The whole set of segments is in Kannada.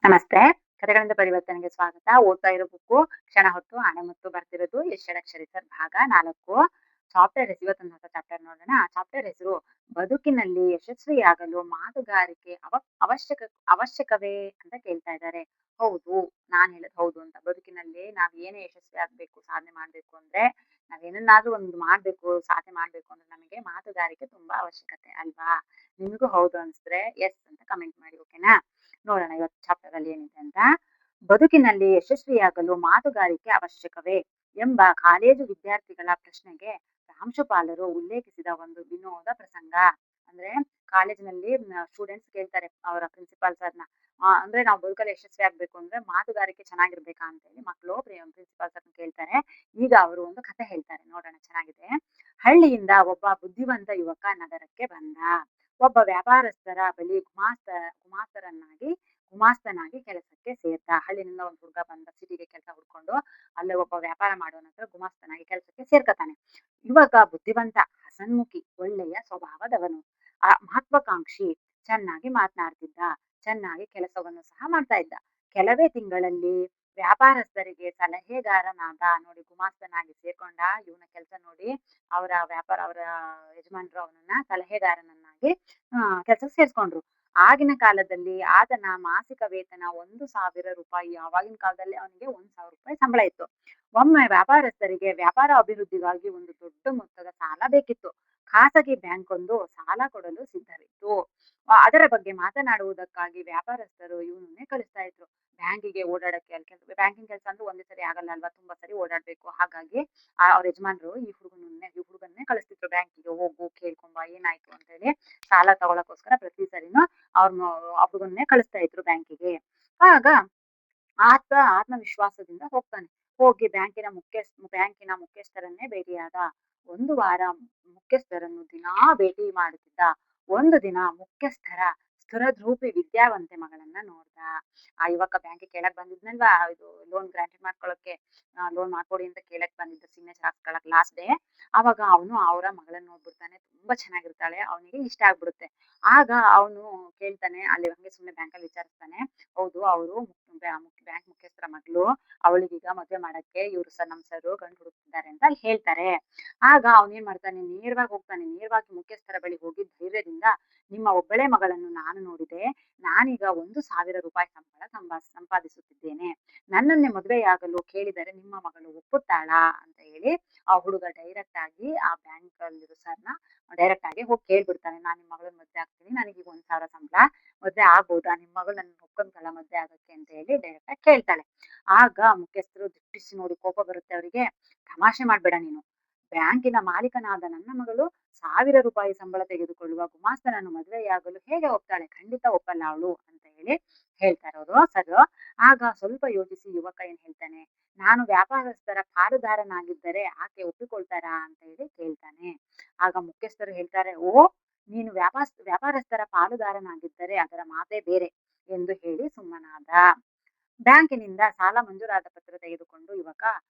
ನಮಸ್ತೆ. ಕಥೆಗಳಿಂದ ಪರಿವರ್ತನೆಗೆ ಸ್ವಾಗತ. ಓದ್ತಾ ಇರೋ ಬುಕ್ಕು ಕ್ಷಣ ಹೊತ್ತು ಆಣೆ ಮುತ್ತು ಬರ್ತಿರೋದು ಎಸ್‌ಷಡಕ್ಷರಿ ಸರ್ ಭಾಗ 4. ಚಾಪ್ಟರ್ ಹೆಸರು ಇವತ್ತೊಂದು ಹೊಸ ಚಾಪ್ಟರ್ ನೋಡೋಣ. ಚಾಪ್ಟರ್ ಹೆಸರು ಬದುಕಿನಲ್ಲಿ ಯಶಸ್ವಿಯಾಗಲು ಮಾತುಗಾರಿಕೆ ಅವಶ್ಯಕ ಅವಶ್ಯಕವೇ ಅಂತ ಕೇಳ್ತಾ ಇದ್ದಾರೆ. ಹೌದು, ನಾನ್ ಹೇಳೋದು ಹೌದು ಅಂತ. ಬದುಕಿನಲ್ಲಿ ನಾವ್ ಏನೇ ಯಶಸ್ವಿ ಆಗ್ಬೇಕು, ಸಾಧನೆ ಮಾಡ್ಬೇಕು ಅಂದ್ರೆ, ನಾವೇನನ್ನಾದ್ರೂ ಒಂದು ಮಾಡ್ಬೇಕು, ಸಾಧನೆ ಮಾಡ್ಬೇಕು ಅಂದ್ರೆ ನಮಗೆ ಮಾತುಗಾರಿಕೆ ತುಂಬಾ ಅವಶ್ಯಕತೆ ಅಲ್ವಾ? ನಿಮಗೂ ಹೌದು ಅನ್ಸಿದ್ರೆ ಎಸ್ ಅಂತ ಕಮೆಂಟ್ ಮಾಡಿ. ಓಕೆನಾ? ನೋಡೋಣ ಇವತ್ತು ಚಾಪ್ಟರ್ ಅಲ್ಲಿ ಏನಿದೆ ಅಂತ. ಬದುಕಿನಲ್ಲಿ ಯಶಸ್ವಿಯಾಗಲು ಮಾತುಗಾರಿಕೆ ಅವಶ್ಯಕವೇ ಎಂಬ ಕಾಲೇಜು ವಿದ್ಯಾರ್ಥಿಗಳ ಪ್ರಶ್ನೆಗೆ ಪ್ರಾಂಶುಪಾಲರು ಉಲ್ಲೇಖಿಸಿದ ಒಂದು ವಿನೋದ ಪ್ರಸಂಗ. ಅಂದ್ರೆ ಕಾಲೇಜಿನಲ್ಲಿ ಸ್ಟೂಡೆಂಟ್ಸ್ ಕೇಳ್ತಾರೆ ಅವರ ಪ್ರಿನ್ಸಿಪಾಲ್ ಸರ್ನ. ಅಂದ್ರೆ ನಾವು ಬದುಕಲ್ಲಿ ಯಶಸ್ವಿ ಆಗ್ಬೇಕು ಅಂದ್ರೆ ಮಾತುಗಾರಿಕೆ ಚೆನ್ನಾಗಿರ್ಬೇಕಾ ಅಂತ ಹೇಳಿ ಮಕ್ಕಳು ಪ್ರಿನ್ಸಿಪಾಲ್ ಸರ್ನ ಕೇಳ್ತಾರೆ. ಈಗ ಅವರು ಒಂದು ಕಥೆ ಹೇಳ್ತಾರೆ, ನೋಡೋಣ, ಚೆನ್ನಾಗಿದೆ. ಹಳ್ಳಿಯಿಂದ ಒಬ್ಬ ಬುದ್ಧಿವಂತ ಯುವಕ ನಗರಕ್ಕೆ ಬಂದ. ಒಬ್ಬ ವ್ಯಾಪಾರಸ್ಥರ ಬಳಿ ಗುಮಾಸ್ತನಾಗಿ ಕೆಲಸಕ್ಕೆ ಸೇರ್ದ. ಹಳ್ಳಿನಿಂದ ಒಂದು ಹುಡುಗ ಬಂದ ಸಿಟಿಗೆ ಕೆಲಸ ಹುಡ್ಕೊಂಡು ಅಲ್ಲೇ ಒಬ್ಬ ವ್ಯಾಪಾರ ಮಾಡುವ ನಂತರ ಗುಮಾಸ್ತನಾಗಿ ಕೆಲಸಕ್ಕೆ ಸೇರ್ಕತಾನೆ. ಯುವಕ ಬುದ್ಧಿವಂತ, ಹಸನ್ಮುಖಿ, ಒಳ್ಳೆಯ ಸ್ವಭಾವದವನು, ಮಹತ್ವಾಕಾಂಕ್ಷಿ, ಚೆನ್ನಾಗಿ ಮಾತನಾಡ್ತಿದ್ದ, ಚೆನ್ನಾಗಿ ಕೆಲಸವನ್ನು ಸಹ ಮಾಡ್ತಾ ಇದ್ದ. ಕೆಲವೇ ತಿಂಗಳಲ್ಲಿ ವ್ಯಾಪಾರಸ್ಥರಿಗೆ ಸಲಹೆಗಾರನಾದ. ನೋಡಿ, ಗುಮಾಸ್ತನಾಗಿ ಸೇರ್ಕೊಂಡ, ಇವನ ಕೆಲಸ ನೋಡಿ ಅವರ ಯಜಮಾನ್ರು ಅವನನ್ನ ಸಲಹೆಗಾರನನ್ನಾಗಿ ಕೆಲಸಕ್ಕೆ ಸೇರ್ಸ್ಕೊಂಡ್ರು. ಆಗಿನ ಕಾಲದಲ್ಲಿ ಆತನ ಮಾಸಿಕ ವೇತನ 1,000 ರೂಪಾಯಿ. ಆವಾಗಿನ ಕಾಲದಲ್ಲಿ ಅವನಿಗೆ 1,000 ರೂಪಾಯಿ ಸಂಬಳ ಇತ್ತು. ಒಮ್ಮೆ ವ್ಯಾಪಾರಸ್ಥರಿಗೆ ವ್ಯಾಪಾರ ಅಭಿವೃದ್ಧಿಗಾಗಿ ಒಂದು ದೊಡ್ಡ ಮೊತ್ತದ ಸಾಲ ಬೇಕಿತ್ತು. ಖಾಸಗಿ ಬ್ಯಾಂಕ್ ಒಂದು ಸಾಲ ಕೊಡಲು ಸಿದ್ಧವಿತ್ತು. ಅದರ ಬಗ್ಗೆ ಮಾತನಾಡುವುದಕ್ಕಾಗಿ ವ್ಯಾಪಾರಸ್ಥರು ಇವನನ್ನೇ ಕಳಿಸ್ತಾ ಇದ್ರು. ಬ್ಯಾಂಕಿಗೆ ಓಡಾಡಕ್ಕೆ, ಬ್ಯಾಂಕಿಂಗ್ ಕೆಲಸ ಅಂದ್ರೆ ಒಂದೇ ಸರಿ ಆಗಲ್ಲ ಅಲ್ವಾ, ತುಂಬಾ ಸರಿ ಓಡಾಡ್ಬೇಕು. ಹಾಗಾಗಿ ಅವ್ರ ಯಜಮಾನ್ರು ಈ ಹುಡುಗನ್ನೇ ಕಳಿಸ್ತಿದ್ರು ಬ್ಯಾಂಕಿಗೆ. ಹೋಗು, ಕೇಳ್ಕೊಂಬ, ಏನಾಯ್ತು ಅಂತ ಹೇಳಿ ಸಾಲ ತಗೊಳಕೋಸ್ಕರ ಪ್ರತಿ ಸರಿನೂ ಅವ್ರನ್ನ ಹುಡುಗನ್ನೇ ಕಳಿಸ್ತಾ ಇದ್ರು ಬ್ಯಾಂಕಿಗೆ. ಆಗ ಆತ್ಮವಿಶ್ವಾಸದಿಂದ ಹೋಗ್ತಾನೆ. ಹೋಗಿ ಬ್ಯಾಂಕಿನ ಮುಖ್ಯಸ್ಥರನ್ನೇ ಭೇಟಿಯಾದ. ಒಂದು ವಾರ ಮುಖ್ಯಸ್ಥರನ್ನು ದಿನಾ ಭೇಟಿ ಮಾಡುತ್ತಿದ್ದ. ಒಂದು ದಿನ ಮುಖ್ಯಸ್ಥರ ಸ್ಥಿರದ್ರೂಪಿ ವಿದ್ಯಾವಂತೆ ಮಗಳನ್ನ ನೋಡ್ದ. ಆ ಯುವಕ ಬ್ಯಾಂಕಿಗೆ ಕೇಳಕ್ ಬಂದಿದ್ನಲ್ವಾ, ಇದು ಲೋನ್ ಗ್ರಾಂಟೆಡ್ ಮಾಡ್ಕೊಳಕ್ಕೆ, ಲೋನ್ ಮಾಡ್ಕೊಡಿ ಅಂತ ಕೇಳಕ್ ಬಂದಿದ್ದ, ಸಿಗ್ನೇಚರ್ ಹಾಕ್ಕೊಳಕ್ ಲಾಸ್ಟ್ ಡೇ. ಅವಾಗ ಅವನು ಅವರ ಮಗಳನ್ನ ನೋಡ್ಬಿಡ್ತಾನೆ. ತುಂಬಾ ಚೆನ್ನಾಗಿರ್ತಾಳೆ, ಅವನಿಗೆ ಇಷ್ಟ ಆಗ್ಬಿಡುತ್ತೆ. ಆಗ ಅವನು ಕೇಳ್ತಾನೆ, ಅಲ್ಲಿ ಹಂಗೆ ಸುಮ್ನೆ ಬ್ಯಾಂಕಲ್ಲಿ ವಿಚಾರಿಸ್ತಾನೆ. ಹೌದು, ಅವರು ಬ್ಯಾಂಕ್ ಮುಖ್ಯಸ್ಥರ ಮಗಳು, ಅವಳಿಗೀಗ ಮದುವೆ ಮಾಡಕ್ಕೆ ಇವ್ರು ನಮ್ ಸರು ಗಂಡು ಹುಡುಕ್ತಿದ್ದಾರೆ ಅಂತ ಅಲ್ಲಿ ಹೇಳ್ತಾರೆ. ಆಗ ಅವನೇನ್ ಮಾಡ್ತಾನೆ, ನೇರವಾಗಿ ಮುಖ್ಯಸ್ಥರ ಬಳಿ ಹೋಗಿ ಧೈರ್ಯದಿಂದ, ನಿಮ್ಮ ಒಬ್ಬಳೇ ಮಗಳನ್ನು ನಾನು ನೋಡಿದೆ. ನಾನೀಗ 1,000 ರೂಪಾಯಿ ಸಂಪಾದಿಸುತ್ತಿದ್ದೇನೆ. ನನ್ನನ್ನೇ ಮದುವೆಯಾಗಲು ಕೇಳಿದರೆ ನಿಮ್ಮ ಮಗಳು ಒಪ್ಪುತ್ತಾಳಾ ಅಂತ ಹೇಳಿ ಆ ಹುಡುಗ ಡೈರೆಕ್ಟ್ ಆಗಿ ಆ ಬ್ಯಾಂಕ್ ಅಲ್ಲಿರೋ ಸರ್ನ ಡೈರೆಕ್ಟ್ ಆಗಿ ಹೋಗಿ ಕೇಳ್ಬಿಡ್ತಾನೆ. ನಾನ್ ನಿಮ್ ಮಗಳನ್ನ ಮದ್ವೆ ಆಗ್ತೀನಿ, ನನಗೀಗ 1,000 ಸಂಬಳ, ಮದ್ವೆ ಆಗ್ಬೋದಾ, ನಿಮ್ ಮಗಳು ನನ್ನ ಒಪ್ಕೊಂತಾಳ ಮದ್ವೆ ಆಗಕ್ಕೆ ಅಂತ ಹೇಳಿ ಡೈರೆಕ್ಟ್ ಆಗಿ ಕೇಳ್ತಾಳೆ. ಆಗ ಮುಖ್ಯಸ್ಥರು ದಿಟ್ಟಿಸಿ ನೋಡಿ, ಕೋಪ ಬರುತ್ತೆ ಅವರಿಗೆ. ತಮಾಷೆ ಮಾಡ್ಬೇಡ ನೀನು, ಬ್ಯಾಂಕಿನ ಮಾಲೀಕನಾದ ನನ್ನ ಮಗಳು 1,000 ರೂಪಾಯಿ ಸಂಬಳ ತೆಗೆದುಕೊಳ್ಳುವ ಗುಮಾಸ್ತನನ್ನು ಮದುವೆಯಾಗಲು ಹೇಗೆ ಒಪ್ತಾಳೆ? ಖಂಡಿತ ಒಪ್ಪಲ್ಲ ಅವಳು ಅಂತ ಹೇಳಿ ಹೇಳ್ತಾರೆ ಅವರು ಸರ್. ಆಗ ಸ್ವಲ್ಪ ಯೋಚಿಸಿ ಯುವಕ ಏನ್ ಹೇಳ್ತಾನೆ, ನಾನು ವ್ಯಾಪಾರಸ್ಥರ ಪಾಲುದಾರನಾಗಿದ್ದರೆ ಆಕೆ ಒಪ್ಪಿಕೊಳ್ತಾರಾ ಅಂತ ಹೇಳಿ ಕೇಳ್ತಾನೆ. ಆಗ ಮುಖ್ಯಸ್ಥರು ಹೇಳ್ತಾರೆ, ಓ, ನೀನು ವ್ಯಾಪಾರಸ್ಥರ ಪಾಲುದಾರನಾಗಿದ್ದರೆ ಅದರ ಮಾತೇ ಬೇರೆ ಎಂದು ಹೇಳಿ ಸುಮ್ಮನಾದ. ಬ್ಯಾಂಕಿನಿಂದ ಸಾಲ ಮಂಜೂರಾದ ಪತ್ರ ತೆಗೆದುಕೊಂಡು ಯುವಕ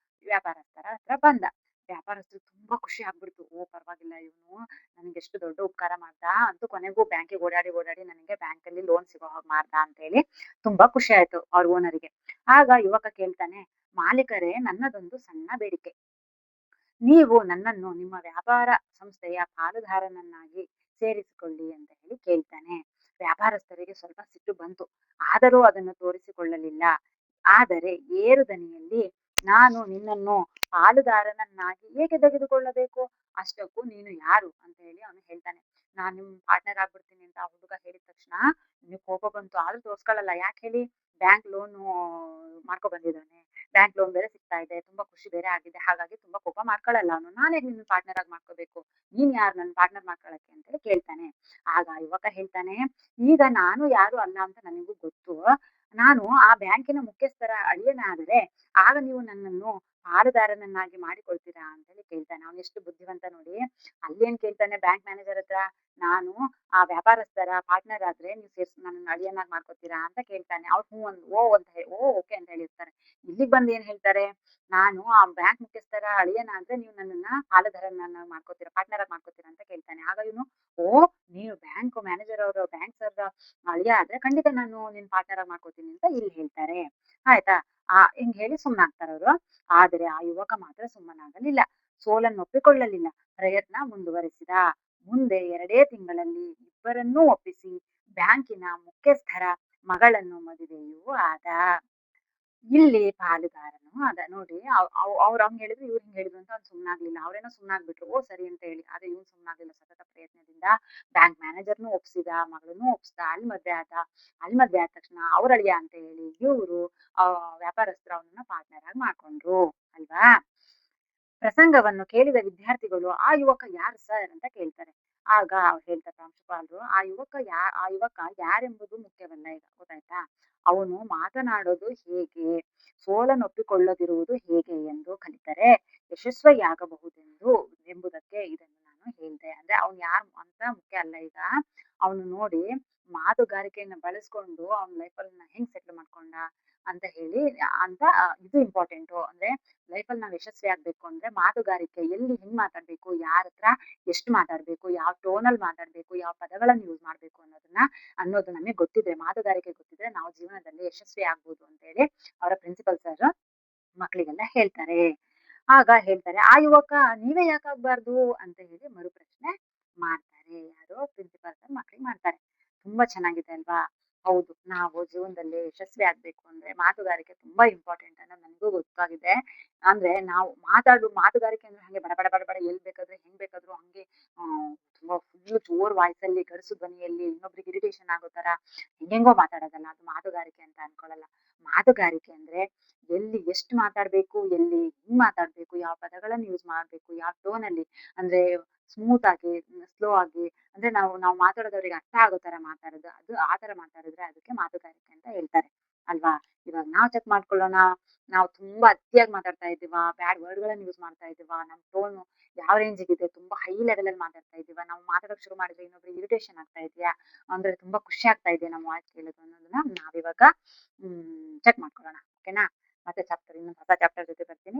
ವ್ಯಾಪಾರಸ್ಥರ ಹತ್ರ ಬಂದ. ವ್ಯಾಪಾರಸ್ಥರು ತುಂಬಾ ಖುಷಿ ಆಗ್ಬಿಡ್ತು. ಓ, ಪರವಾಗಿಲ್ಲ, ಇವನು ನನಗೆ ಎಷ್ಟು ದೊಡ್ಡ ಉಪಕಾರ ಮಾಡ್ದ, ಅಂತೂ ಕೊನೆಗೂ ಬ್ಯಾಂಕಿಗೆ ಓಡಾಡಿ ನನಗೆ ಬ್ಯಾಂಕಲ್ಲಿ ಲೋನ್ ಸಿಗೋ ಹಾಗೆ ಮಾಡ್ದ ಅಂತ ಹೇಳಿ ತುಂಬಾ ಖುಷಿ ಆಯ್ತು ಅವ್ರ ಓನರಿಗೆ. ಆಗ ಯುವಕ ಕೇಳ್ತಾನೆ, ಮಾಲೀಕರೇ, ನನ್ನದೊಂದು ಸಣ್ಣ ಬೇಡಿಕೆ. ನೀವು ನನ್ನನ್ನು ನಿಮ್ಮ ವ್ಯಾಪಾರ ಸಂಸ್ಥೆಯ ಪಾಲುದಾರನನ್ನಾಗಿ ಸೇರಿಸಿಕೊಳ್ಳಿ ಅಂತ ಹೇಳಿ ಕೇಳ್ತಾನೆ. ವ್ಯಾಪಾರಸ್ಥರಿಗೆ ಸ್ವಲ್ಪ ಸಿಟ್ಟು ಬಂತು, ಆದರೂ ಅದನ್ನು ತೋರಿಸಿಕೊಳ್ಳಲಿಲ್ಲ. ಆದರೆ ಏರು ದನಿಯಲ್ಲಿ, ನಾನು ನಿನ್ನನ್ನು ಪಾಲುದಾರನನ್ನಾಗಿ ಏಕೆ ತೆಗೆದುಕೊಳ್ಳಬೇಕು? ಅಷ್ಟಕ್ಕೂ ನೀನು ಯಾರು ಅಂತ ಹೇಳಿ ಅವನು ಹೇಳ್ತಾನೆ. ನಾನ್ ನಿಮ್ ಪಾರ್ಟ್ನರ್ ಆಗ್ಬಿಡ್ತೀನಿ ಅಂತ ಆ ಹುಡುಗ ಹೇಳಿದ ತಕ್ಷಣ ನೀವು ಕೋಪ ಬಂತು, ಆದ್ರೂ ತೋರ್ಸ್ಕೊಳ್ಳಲ್ಲ. ಯಾಕೆ ಹೇಳಿ, ಬ್ಯಾಂಕ್ ಲೋನ್ ಮಾಡ್ಕೊ ಬಂದಿದ್ದಾನೆ, ಬ್ಯಾಂಕ್ ಲೋನ್ ಬೇರೆ ಸಿಗ್ತಾ ಇದೆ, ತುಂಬಾ ಖುಷಿ ಬೇರೆ ಆಗಿದೆ, ಹಾಗಾಗಿ ತುಂಬಾ ಕೋಪ ಮಾಡ್ಕೊಳ್ಳಲ್ಲ ಅವನು. ನಾನೇ ನಿನ್ನ ಪಾರ್ಟ್ನರ್ ಆಗಿ ಮಾಡ್ಕೋಬೇಕು, ನೀನ್ ಯಾರು ನನ್ನ ಪಾರ್ಟ್ನರ್ ಮಾಡ್ಕೊಳಕ್ಕೆ ಅಂತ ಹೇಳಿ ಕೇಳ್ತಾನೆ. ಆಗ ಯುವಕ ಹೇಳ್ತಾನೆ, ಈಗ ನಾನು ಯಾರು ಅಲ್ಲ ಅಂತ ನನಗೂ ಗೊತ್ತು. ನಾನು ಆ ಬ್ಯಾಂಕಿನ ಮುಖ್ಯಸ್ಥರ ಅಳಿಯನಾದರೆ ಆಗ ನೀವು ನನ್ನನ್ನು ಪಾಲುದಾರನನ್ನಾಗಿ ಮಾಡಿಕೊಳ್ತೀರಾ ಅಂತ ಹೇಳಿ ಕೇಳ್ತಾನೆ. ಅವನು ಎಷ್ಟು ಬುದ್ಧಿವಂತ ನೋಡಿ. ಅಲ್ಲೇನ್ ಕೇಳ್ತಾನೆ ಬ್ಯಾಂಕ್ ಮ್ಯಾನೇಜರ್ ಹತ್ರ, ನಾನು ಆ ವ್ಯಾಪಾರಸ್ಥರ ಪಾರ್ಟ್ನರ್ ಆದ್ರೆ ನೀವು ನನ್ನನ್ನ ಅಳಿಯನ್ನಾಗಿ ಮಾಡ್ಕೋತೀರಾ ಅಂತ ಕೇಳ್ತಾನೆ. ಅವ್ರು ಹ್ಞೂ ಓ ಓಕೆ ಅಂತ ಹೇಳಿರ್ತಾರೆ. ಇಲ್ಲಿಗ್ ಬಂದು ಏನ್ ಹೇಳ್ತಾರೆ, ನಾನು ಆ ಬ್ಯಾಂಕ್ ಮುಖ್ಯಸ್ಥರ ಅಳಿಯನ ಆದ್ರೆ ನೀವು ನನ್ನನ್ನ ಪಾಲುದಾರನನ್ನಾಗಿ ಮಾಡ್ಕೋತೀರಾ, ಪಾರ್ಟ್ನರ್ ಆಗಿ ಮಾಡ್ಕೋತೀರಾ ಅಂತ ಕೇಳ್ತಾನೆ. ಆಗ ಇವನು ಓಹ್! ನೀನು ಬ್ಯಾಂಕ್ ಮ್ಯಾನೇಜರ್ ಅವರು ಬ್ಯಾಂಕ್ ಸರ್‌ರ ಅಳಿಯ ಆದ್ರೆ ಖಂಡಿತ ನಾನು ನಿನ್ನ ಪಾರ್ಟ್ನರ್ ಆಗಿ ಮಾಡ್ಕೋತೀನಿ ಅಂತ ಇಲ್ಲಿ ಹೇಳ್ತಾರೆ. ಆಯ್ತಾ? ಹಿಂಗ್ ಹೇಳಿ ಸುಮ್ನಾಗ್ತಾರವ್ರು. ಆದರೆ ಆ ಯುವಕ ಮಾತ್ರ ಸುಮ್ಮನಾಗಲಿಲ್ಲ. ಸೋಲನ್ನು ಒಪ್ಪಿಕೊಳ್ಳಲಿಲ್ಲ. ಪ್ರಯತ್ನ ಮುಂದುವರೆಸಿದ. ಮುಂದೆ 2 ತಿಂಗಳಲ್ಲಿ ಇಬ್ಬರನ್ನೂ ಒಪ್ಪಿಸಿ ಬ್ಯಾಂಕಿನ ಮುಖ್ಯಸ್ಥರ ಮಗಳನ್ನು ಮದುವೆಯೂ ಆದ. ಇಲ್ಲಿ ಪಾಲುದಾರನು ಅದ ನೋಡಿ ಅವ್ರು ಹಂಗ್ ಹೇಳಿದ್ರು, ಇವ್ರು ಹಿಂಗ್ ಹೇಳಿದ್ರು ಅಂತ ಅವ್ನು ಸುಮ್ನಾಗ್ಲಿಲ್ಲ. ಅವ್ರೇನೋ ಸುಮ್ನಾಗ್ಬಿಟ್ರು. ಓ ಸರಿ ಅಂತ ಹೇಳಿ. ಆದ್ರೆ ಇವ್ನು ಸುಮ್ನಾಗ್ಲಿಲ್ಲ. ಸತತ ಪ್ರಯತ್ನದಿಂದ ಬ್ಯಾಂಕ್ ಮ್ಯಾನೇಜರ್‌ನೂ ಒಪ್ಸಿದ, ಮಗಳನ್ನೂ ಒಪ್ಸ್ದ. ಅಲ್ಲಿ ಮದ್ವೆ ಆದ. ಅಲ್ಲಿ ಮದ್ವೆ ಆದ ತಕ್ಷಣ ಅವ್ರ ಅಳಿಯ ಅಂತ ಹೇಳಿ ಇವ್ರು ವ್ಯಾಪಾರಸ್ಥರು ಅವನನ್ನ ಪಾರ್ಟ್ನರ್ ಆಗಿ ಮಾಡ್ಕೊಂಡ್ರು. ಅಲ್ವಾ? ಪ್ರಸಂಗವನ್ನು ಕೇಳಿದ ವಿದ್ಯಾರ್ಥಿಗಳು ಆ ಯುವಕ ಯಾರು ಸರ್ ಅಂತ ಕೇಳ್ತಾರೆ. ಆಗ ಅವ್ರು ಹೇಳ್ತಾರೆ ಪ್ರಾಂಶುಪಾಲರು, ಆ ಯುವಕ ಯಾರೆಂಬುದು ಮುಖ್ಯವಲ್ಲ ಈಗ ಗೊತ್ತಾಯ್ತಾ? ಅವನು ಮಾತನಾಡೋದು ಹೇಗೆ, ಸೋಲನ್ನೊಪ್ಪಿಕೊಳ್ಳದಿರುವುದು ಹೇಗೆ ಎಂದು ಕಲಿತರೆ ಯಶಸ್ವಿಯಾಗಬಹುದೆಂದು ಎಂಬುದಕ್ಕೆ ಇದನ್ನು ನಾನು ಹೇಳ್ದೆ. ಅಂದ್ರೆ ಅವ್ನು ಯಾರು ಅಂತ ಮುಖ್ಯ ಅಲ್ಲ ಈಗ. ಅವನು ನೋಡಿ ಮಾತುಗಾರಿಕೆಯನ್ನ ಬಳಸ್ಕೊಂಡು ಅವ್ನ ಲೈಫಲ್ಲಿ ಹೆಂಗ್ ಸೆಟ್ಲ್ ಮಾಡ್ಕೊಂಡ ಅಂತ ಹೇಳಿ ಅಂತ ಇದು ಇಂಪಾರ್ಟೆಂಟು. ಅಂದ್ರೆ ಲೈಫಲ್ಲಿ ನಾವು ಯಶಸ್ವಿ ಆಗ್ಬೇಕು ಅಂದ್ರೆ ಮಾತುಗಾರಿಕೆ ಎಲ್ಲಿ ಹೆಂಗ್ ಮಾತಾಡ್ಬೇಕು, ಯಾರ ಹತ್ರ ಎಷ್ಟು ಮಾತಾಡ್ಬೇಕು, ಯಾವ ಟೋನಲ್ಲಿ ಮಾತಾಡ್ಬೇಕು, ಯಾವ ಪದಗಳನ್ನ ಯೂಸ್ ಮಾಡ್ಬೇಕು ಅನ್ನೋದು ನಮಗೆ ಗೊತ್ತಿದ್ರೆ, ಮಾತುಗಾರಿಕೆ ಗೊತ್ತಿದ್ರೆ ನಾವು ಜೀವನದಲ್ಲಿ ಯಶಸ್ವಿ ಆಗ್ಬೋದು ಅಂತ ಹೇಳಿ ಅವರ ಪ್ರಿನ್ಸಿಪಲ್ ಸರ್ ಮಕ್ಕಳಿಗೆಲ್ಲ ಹೇಳ್ತಾರೆ. ಆಗ ಹೇಳ್ತಾರೆ, ಆ ಯುವಕ ನೀವೇ ಯಾಕಾಗ್ಬಾರ್ದು ಅಂತ ಹೇಳಿ ಮರುಪ್ರಶ್ನೆ ಮಾಡ್ತಾರೆ. ಯಾರು ಪ್ರಿನ್ಸಿಪಲ್ ಸರ್ ಮಕ್ಕಳಿಗೆ ಮಾಡ್ತಾರೆ. ತುಂಬಾ ಚೆನ್ನಾಗಿದೆ ಅಲ್ವಾ? ಹೌದು. ನಾವು ಜೀವನದಲ್ಲಿ ಯಶಸ್ವಿ ಆಗ್ಬೇಕು ಅಂದ್ರೆ ಮಾತುಗಾರಿಕೆ ತುಂಬಾ ಇಂಪಾರ್ಟೆಂಟ್ ಅನ್ನೋದು ನನಗೂ ಗೊತ್ತಾಗಿದೆ. ಅಂದ್ರೆ ನಾವು ಮಾತುಗಾರಿಕೆ ಅಂದ್ರೆ ಹಂಗೆ ಬಡ ಬಡ ಬಡ ಬಡ ಎಲ್ಲಿ ಬೇಕಾದ್ರೆ ಹೆಂಗ್ ಬೇಕಾದ್ರೂ ಹಂಗೆ ಆ ತುಂಬಾ ಫುಲ್ ಜೋರ್ ವಾಯ್ಸಲ್ಲಿ ಗಡಸು ಧ್ವನಿಯಲ್ಲಿ ಇನ್ನೊಬ್ರಿಗೆ ಇರಿಟೇಷನ್ ಆಗೋ ತರ ಹೆಂಗೆಂಗೋ ಮಾತಾಡೋದಲ್ಲ. ಅದು ಮಾತುಗಾರಿಕೆ ಅಂತ ಅನ್ಕೊಳಲ್ಲ. ಮಾತುಗಾರಿಕೆ ಅಂದ್ರೆ ಎಲ್ಲಿ ಎಷ್ಟು ಮಾತಾಡ್ಬೇಕು, ಎಲ್ಲಿ ಹೆಂಗ್ ಮಾತಾಡ್ಬೇಕು, ಯಾವ ಪದಗಳನ್ನ ಯೂಸ್ ಮಾಡ್ಬೇಕು, ಯಾವ ಟೋನಲ್ಲಿ ಅಂದ್ರೆ ಸ್ಮೂತ್ ಆಗಿ, ಸ್ಲೋ ಆಗಿ ಅಂದ್ರೆ ನಾವು ಮಾತಾಡೋದು ಅವ್ರಿಗೆ ಅರ್ಥ ಆಗೋ ತರ ಮಾತಾಡೋದು. ಅದು ಆ ತರ ಮಾತಾಡಿದ್ರೆ ಅದಕ್ಕೆ ಮಾತುಗಾರಿಕೆ ಅಂತ ಹೇಳ್ತಾರೆ. ಅಲ್ವಾ? ಇವಾಗ ನಾವು ಚೆಕ್ ಮಾಡ್ಕೊಳ್ಳೋಣ. ನಾವು ತುಂಬಾ ಅತಿಯಾಗಿ ಮಾತಾಡ್ತಾ ಇದ್ದೀವಾ? ಬ್ಯಾಡ್ ವರ್ಡ್‌ಗಳನ್ನ ಯೂಸ್ ಮಾಡ್ತಾ ಇದ್ದೀವಾ? ನಮ್ಮ ಟೋನು ಯಾವ ರೇಂಜಿಗಿದೆ? ತುಂಬಾ ಹೈ ಲೆವೆಲಲ್ಲಿ ಮಾತಾಡ್ತಾ ಇದ್ದೀವಾ? ನಾವು ಮಾತಾಡೋಕೆ ಶುರು ಮಾಡಿದ್ರೆ ಇನ್ನೊಬ್ರಿಗೆ ಇರಿಟೇಷನ್ ಆಗ್ತಾ ಇದೆಯಾ? ಅಂದ್ರೆ ತುಂಬಾ ಖುಷಿ ಆಗ್ತಾ ಇದೆಯಾ ನಮ್ಮ ವಾಯ್ಸ್ ಕೇಳೋದು ಅನ್ನೋದನ್ನ ನಾವಿವಾಗ ಚೆಕ್ ಮಾಡ್ಕೊಳ್ಳೋಣ. ಓಕೆನಾ? ಮತ್ತೆ ಇನ್ನೊಂದು ಹೊಸ ಚಾಪ್ಟರ್ ಜೊತೆ ಬರ್ತೀನಿ.